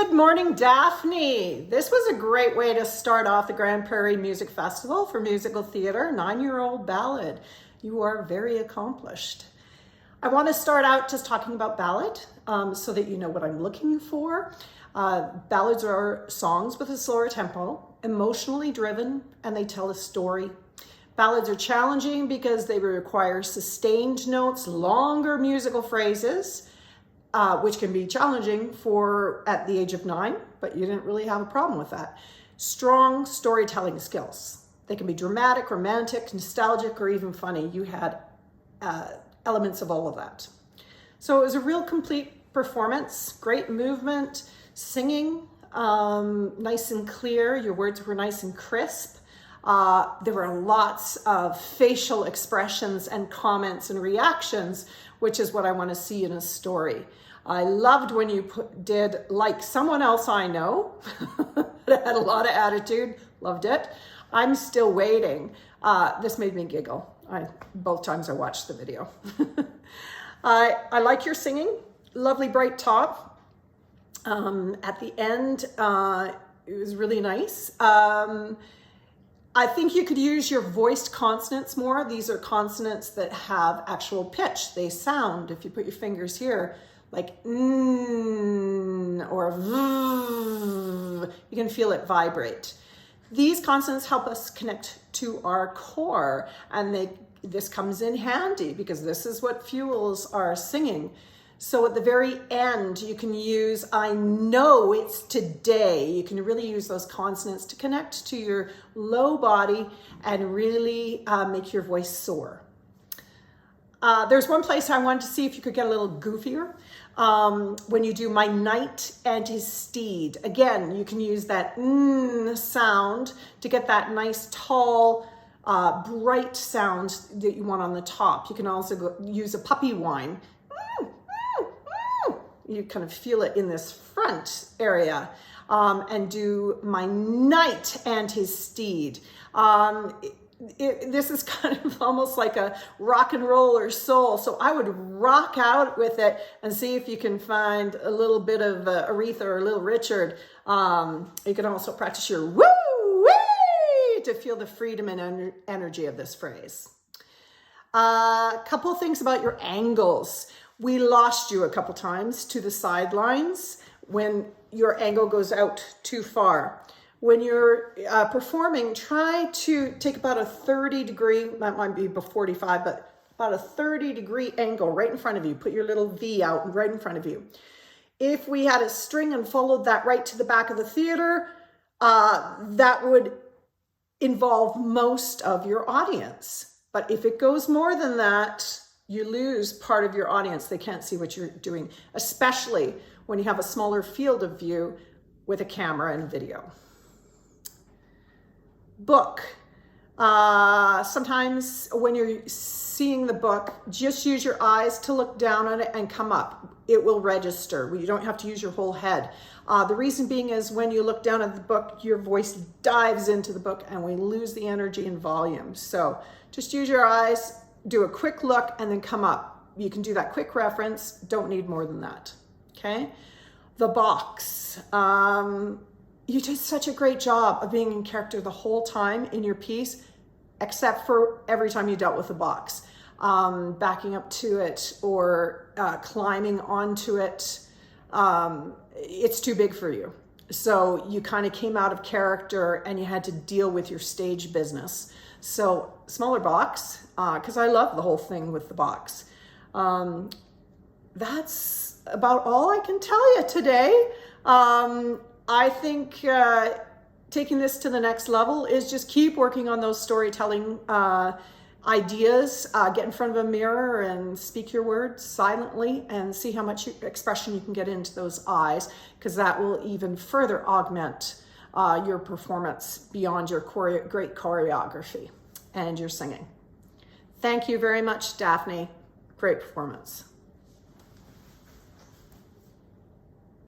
Good morning, Daphne. This was a great way to start off the Grand Prairie Music Festival for musical theater, 9-year-old ballad. You are very accomplished. I want to start out just talking about ballad so that you know what I'm looking for. Ballads are songs with a slower tempo, emotionally driven, and they tell a story. Ballads are challenging because they require sustained notes, longer musical phrases, which can be challenging for at the age of 9, but you didn't really have a problem with that. Strong storytelling skills. They can be dramatic, romantic, nostalgic, or even funny. You had elements of all of that. So it was a real complete performance, great movement, singing, nice and clear. Your words were nice and crisp. There were lots of facial expressions and comments and reactions, which is what I want to see in a story. I loved when you did Like Someone Else I Know. It had a lot of attitude. Loved it. I'm Still Waiting. This made me giggle. Both times I watched the video. I like your singing. Lovely bright top. At the end, it was really nice. I think you could use your voiced consonants more. These are consonants that have actual pitch. They sound, if you put your fingers here, like or v. You can feel it vibrate. These consonants help us connect to our core, and this comes in handy because this is what fuels our singing. So at the very end, you can use, I know it's today. You can really use those consonants to connect to your low body and really make your voice soar. There's one place I wanted to see if you could get a little goofier. When you do My Knight and His Steed. Again, you can use that sound to get that nice, tall, bright sound that you want on the top. You can also use a puppy whine. You kind of feel it in this front area, and do My Knight and His Steed. This is kind of almost like a rock and roll or soul. So I would rock out with it and see if you can find a little bit of Aretha or Little Richard. You can also practice your woo-wee to feel the freedom and energy of this phrase. A couple of things about your angles. We lost you a couple times to the sidelines when your angle goes out too far. When you're performing, try to take about a 30-degree, that might be 45, but about a 30-degree angle right in front of you. Put your little V out right in front of you. If we had a string and followed that right to the back of the theater, that would involve most of your audience. But if it goes more than that, you lose part of your audience. They can't see what you're doing, especially when you have a smaller field of view with a camera and video. Book. Sometimes when you're seeing the book, just use your eyes to look down on it and come up. It will register. You don't have to use your whole head. The reason being is when you look down at the book, your voice dives into the book and we lose the energy and volume. So just use your eyes, do a quick look, and then come up. You can do that quick reference. Don't need more than that. Okay? The box. You did such a great job of being in character the whole time in your piece, except for every time you dealt with the box. Backing up to it or climbing onto it. It's too big for you. So you kind of came out of character and you had to deal with your stage business. So smaller box, because I love the whole thing with the box. That's about all I can tell you today. I think taking this to the next level is just keep working on those storytelling ideas. Get in front of a mirror and speak your words silently and see how much expression you can get into those eyes, because that will even further augment your performance beyond your great choreography and your singing. Thank you very much, Daphne. Great performance.